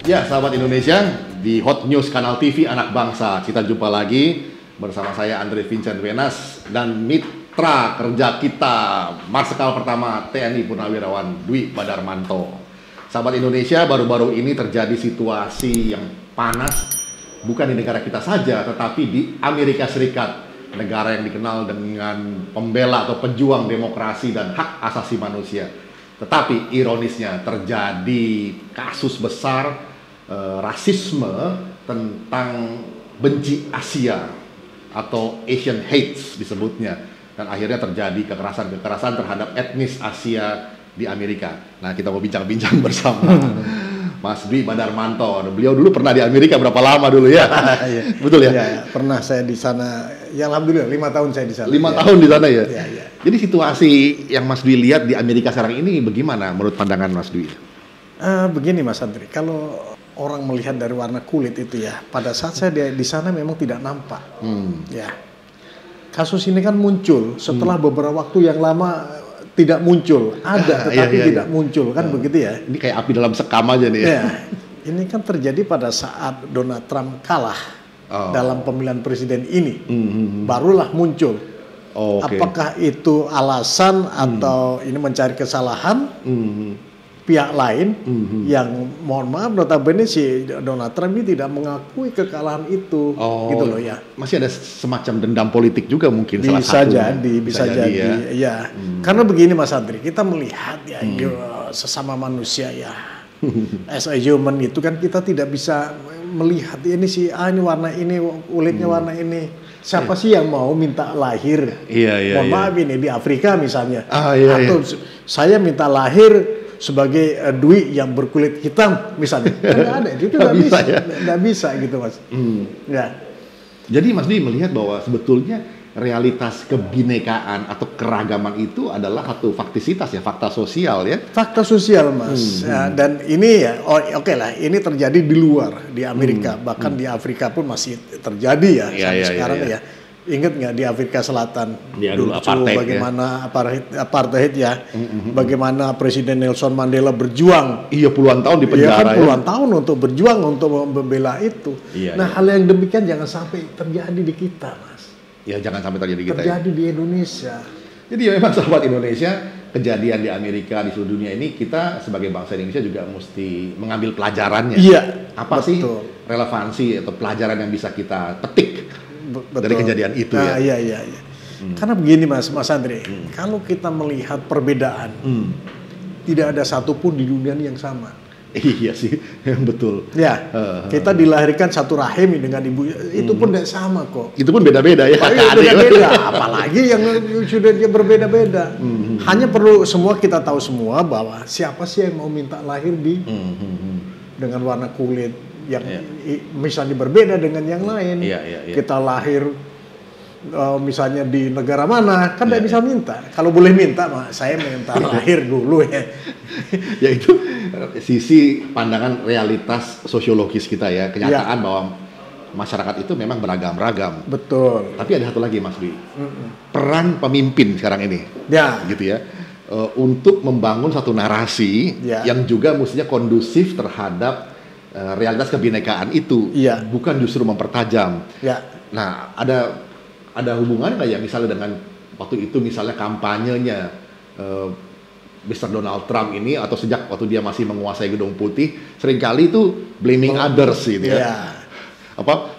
Ya, sahabat Indonesia, di Hot News Kanal TV Anak Bangsa, kita jumpa lagi bersama saya Andre Vincent Wenas dan mitra kerja kita, Marsikal Pertama TNI Purnawirawan Dwi Badarmanto. Sahabat Indonesia, baru-baru ini terjadi situasi yang panas, bukan di negara kita saja, tetapi di Amerika Serikat, negara yang dikenal dengan pembela atau pejuang demokrasi dan hak asasi manusia. Tetapi ironisnya terjadi kasus besar rasisme tentang benci Asia atau Asian hates disebutnya, dan akhirnya terjadi kekerasan terhadap etnis Asia di Amerika. Nah, kita mau bincang-bincang bersama Mas Dwi Badarmanto. Beliau dulu pernah di Amerika berapa lama dulu ya? Betul ya? Ya, pernah saya di sana. Ya alhamdulillah 5 tahun saya di sana. 5 tahun di sana ya? Ya. Jadi situasi yang Mas Dwi lihat di Amerika sekarang ini bagaimana menurut pandangan Mas Dwi? Begini Mas Andri, kalau orang melihat dari warna kulit itu ya, pada saat saya di sana memang tidak nampak. Ya, kasus ini kan muncul setelah beberapa waktu yang lama tidak muncul, ada tetapi tidak muncul kan begitu ya. Ini kayak api dalam sekam aja nih. Ya, ini kan terjadi pada saat Donald Trump kalah dalam pemilihan presiden ini, barulah muncul. Apakah itu alasan atau ini mencari kesalahan pihak lain yang mohon maaf notabene si Donald Trump ini tidak mengakui kekalahan itu, gitu loh ya. Masih ada semacam dendam politik juga mungkin salah bisa satu. Bisa jadi ya. Karena begini Mas Andri, kita melihat ya sesama manusia ya. As a human itu kan kita tidak bisa melihat ini si ini warna ini, kulitnya warna ini. Siapa sih yang mau minta lahir? Mohon maaf ini di Afrika misalnya. Atau saya minta lahir sebagai Dwi yang berkulit hitam misalnya, nggak ada, itu nggak bisa gitu Mas. Ya. Jadi Mas Dwi melihat bahwa sebetulnya realitas kebinekaan atau keragaman itu adalah satu faktisitas ya, fakta sosial ya. Fakta sosial Mas. Ya, dan ini ya, oke lah, ini terjadi di luar, di Amerika, bahkan di Afrika pun masih terjadi ya sampai sekarang ya. Ingat nggak di Afrika Selatan dulu apartheid, bagaimana apartheid ya, bagaimana Presiden Nelson Mandela berjuang, puluhan tahun di penjara, puluhan tahun untuk berjuang untuk membela itu. Hal yang demikian jangan sampai terjadi di kita Mas. Ya jangan sampai terjadi di kita. Terjadi di Indonesia. Jadi memang sahabat Indonesia, kejadian di Amerika, di seluruh dunia ini kita sebagai bangsa Indonesia juga mesti mengambil pelajarannya. Apa sih relevansi atau pelajaran yang bisa kita petik dari kejadian itu ya? Iya. Karena begini Mas Andri, kalau kita melihat perbedaan, tidak ada satupun di dunia ini yang sama. Iya sih, yang betul. Ya, kita dilahirkan satu rahim dengan ibu, itu pun tidak sama kok. Itu pun beda-beda ya. Beda-beda, apalagi yang sudah berbeda-beda. Hanya perlu kita tahu semua bahwa siapa sih yang mau minta lahir dengan warna kulit yang misalnya berbeda dengan yang lain. Kita lahir misalnya di negara mana, kan tidak bisa minta. Kalau boleh minta, saya minta lahir dulu ya. Ya itu sisi pandangan realitas sosiologis kita ya, kenyataan bahwa masyarakat itu memang beragam-ragam. Betul. Tapi ada satu lagi Mas Dwi, peran pemimpin sekarang ini, gitu ya, untuk membangun satu narasi yang juga mestinya kondusif terhadap realitas kebinekaan itu, bukan justru mempertajam. Nah, ada hubungan nggak ya misalnya dengan waktu itu misalnya kampanyenya Mr. Donald Trump ini, atau sejak waktu dia masih menguasai Gedung Putih, seringkali itu blaming others gitu ya.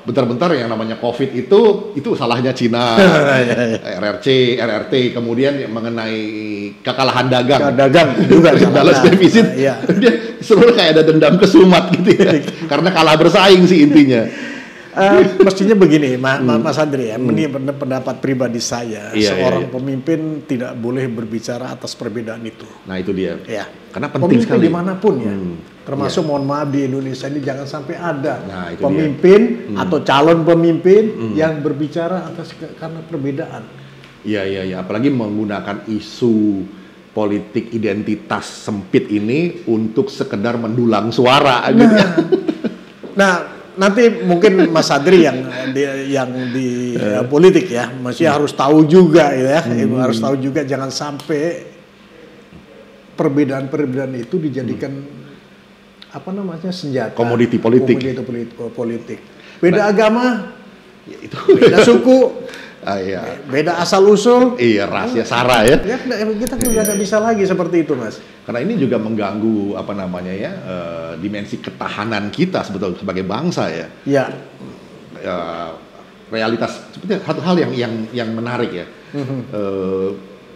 Bentar-bentar yang namanya COVID itu salahnya Cina, RRT, kemudian mengenai kekalahan dagang juga balance defisit, dia selalu kayak ada dendam kesumat gitu ya, karena kalah bersaing sih intinya. Mestinya begini Mas Andri ya, ini pendapat pribadi saya, seorang pemimpin tidak boleh berbicara atas perbedaan itu. Nah itu dia, karena penting pemimpin sekali dimanapun ya, termasuk mohon maaf di Indonesia ini jangan sampai ada pemimpin atau calon pemimpin yang berbicara atas karena perbedaan. Iya, apalagi menggunakan isu politik identitas sempit ini untuk sekedar mendulang suara gitu ya. Nanti mungkin Mas Adri yang di politik ya, masih harus tahu juga ya, harus tahu juga jangan sampai perbedaan-perbedaan itu dijadikan apa namanya senjata. Komoditi politik. Politik. Beda agama, Ya, itu. beda suku, Iya. beda asal usul. Iya, rahasia Sara ya. Ya kita udah nggak bisa lagi seperti itu, Mas. Karena ini juga mengganggu apa namanya ya dimensi ketahanan kita sebetulnya sebagai bangsa ya. Ya. Realitas seperti satu hal yang menarik ya.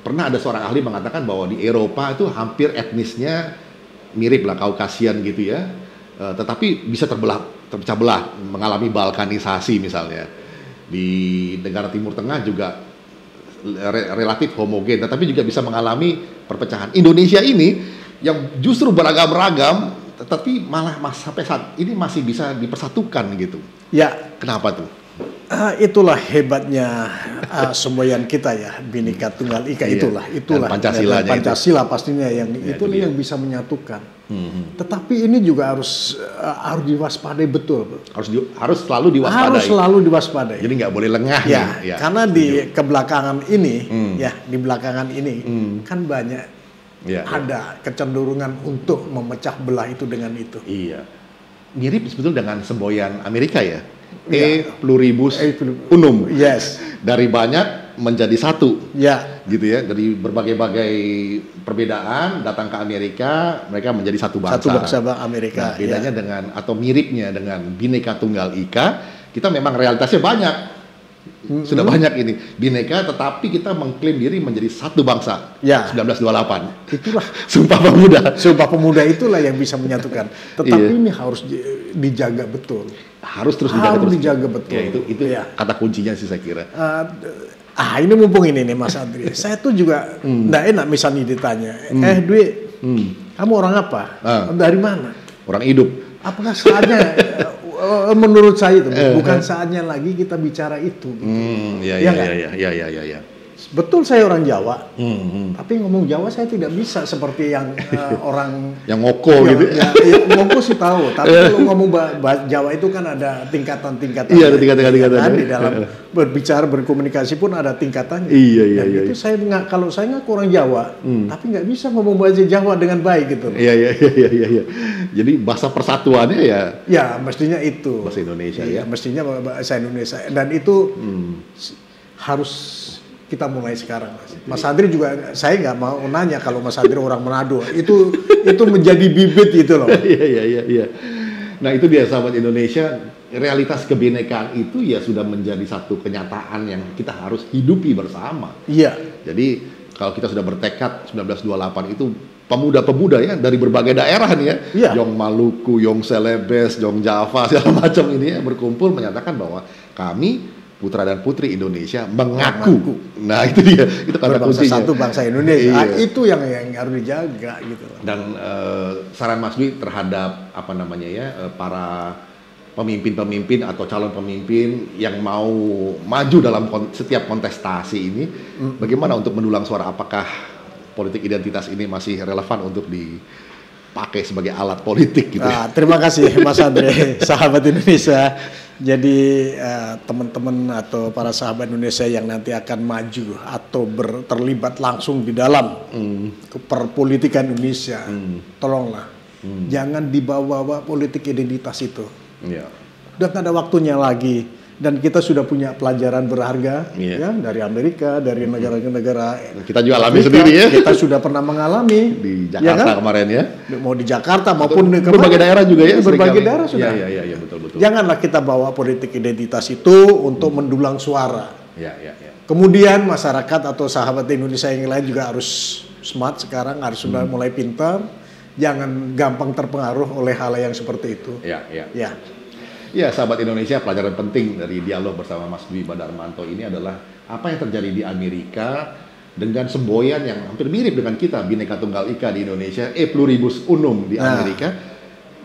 Pernah ada seorang ahli mengatakan bahwa di Eropa itu hampir etnisnya mirip lah Kaukasian gitu ya, tetapi bisa terpecah belah, mengalami balkanisasi misalnya. Di negara Timur Tengah juga relatif homogen, tetapi juga bisa mengalami perpecahan. Indonesia ini yang justru beragam-ragam, tetapi malah sampai saat ini masih bisa dipersatukan gitu. Ya. Kenapa tuh? Itulah hebatnya semboyan kita ya, Bhinneka Tunggal Ika. Itulah Dan Pancasilanya dan Pancasila pastinya yang ya, itu yang bisa menyatukan. Tetapi ini juga harus diwaspadai betul. Harus selalu diwaspadai. Harus selalu diwaspadai. Jadi nggak boleh lengah ya, nih. Ya, karena di kebelakangan ini, ya di belakangan ini kan banyak ada kecenderungan untuk memecah belah itu dengan itu. Iya, mirip sebetulnya dengan semboyan Amerika ya. Pluribus unum. Yes. Dari banyak menjadi satu. Ya. Gitu ya. Dari berbagai-bagai perbedaan datang ke Amerika, mereka menjadi satu bangsa. Satu bangsa Amerika. Nah, bedanya dengan atau miripnya dengan Bhinneka Tunggal Ika, kita memang realitasnya banyak. Sudah banyak ini Bhinneka, tetapi kita mengklaim diri menjadi satu bangsa. Ya. 1928. Itulah Sumpah Pemuda. Sumpah Pemuda itulah yang bisa menyatukan. Tetapi ini harus dijaga betul. Harus terus dijaga betul. Ya, itu kata kuncinya sih saya kira. Ini mumpung ini nih Mas Andri. Saya tuh juga nggak enak misalnya ditanya, Dwi, kamu orang apa? Dari mana? Orang hidup. Apakah saatnya? Menurut saya itu bukan saatnya lagi kita bicara itu. Iya. Betul saya orang Jawa, tapi ngomong Jawa saya tidak bisa seperti yang orang yang ngoko gitu. Ya, ngoko sih tahu, tapi kalau ngomong Jawa itu kan ada tingkatan-tingkatan. Iya, ada tingkatan-tingkatan. Kan, di dalam berbicara berkomunikasi pun ada tingkatannya. Iya. Itu saya kalau saya nggak kurang Jawa, tapi nggak bisa ngomong bahasa Jawa dengan baik gitu. Iya. Jadi bahasa persatuannya ya. Ya, mestinya itu. Bahasa Indonesia ya. Mestinya bahasa Indonesia, dan itu harus kita mulai sekarang, Mas Andri juga. Saya nggak mau nanya kalau Mas Andri orang Manado, itu menjadi bibit itu loh. Iya. Nah itu dia sahabat Indonesia, realitas kebinekaan itu ya sudah menjadi satu kenyataan yang kita harus hidupi bersama. Iya. Jadi kalau kita sudah bertekad 1928 itu pemuda-pemuda ya dari berbagai daerah nih ya, Yong Maluku, Yong Celebes, Yong Java segala macam ini ya berkumpul menyatakan bahwa kami putra dan putri Indonesia mengaku. Nah itu dia, itu kata kuncinya. Satu bangsa Indonesia. Itu yang harus dijaga gitu. Dan saran Mas Dwi terhadap apa namanya ya para pemimpin-pemimpin atau calon pemimpin yang mau maju dalam setiap kontestasi ini, bagaimana untuk mendulang suara? Apakah politik identitas ini masih relevan untuk dipakai sebagai alat politik gitu? Terima kasih Mas Andre, sahabat Indonesia. Jadi teman-teman atau para sahabat Indonesia yang nanti akan maju atau terlibat langsung di dalam perpolitikan Indonesia, tolonglah jangan dibawa-bawa politik identitas itu. Udah nggak ada waktunya lagi. Dan kita sudah punya pelajaran berharga ya, dari Amerika, dari negara-negara. Kita juga alami sendiri ya. Kita sudah pernah mengalami di Jakarta kemarin ya. Mau di Jakarta maupun di berbagai daerah juga ya. Berbagai daerah sudah. Iya, betul. Janganlah kita bawa politik identitas itu untuk mendulang suara. Iya. Kemudian masyarakat atau sahabat Indonesia yang lain juga harus smart sekarang, harus sudah mulai pintar. Jangan gampang terpengaruh oleh hal yang seperti itu. Iya. Ya, sahabat Indonesia, pelajaran penting dari dialog bersama Mas Dwi Badarmanto ini adalah apa yang terjadi di Amerika dengan semboyan yang hampir mirip dengan kita, Bhinneka Tunggal Ika di Indonesia, pluribus unum di Amerika,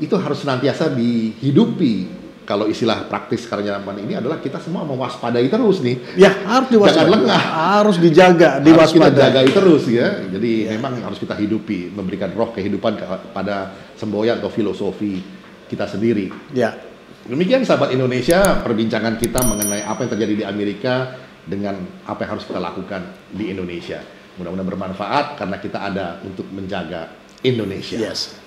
itu harus senantiasa dihidupi. Kalau istilah praktis sekarang zaman ini adalah kita semua mewaspadai terus nih. Ya, harus diwaspadai. Jangan lengah. Harus dijaga, diwaspadai. Harus kita jagai terus ya. Jadi memang harus kita hidupi, memberikan roh kehidupan kepada semboyan atau filosofi kita sendiri. Ya. Demikian sahabat Indonesia, perbincangan kita mengenai apa yang terjadi di Amerika dengan apa yang harus kita lakukan di Indonesia. Mudah-mudahan bermanfaat karena kita ada untuk menjaga Indonesia. Yes.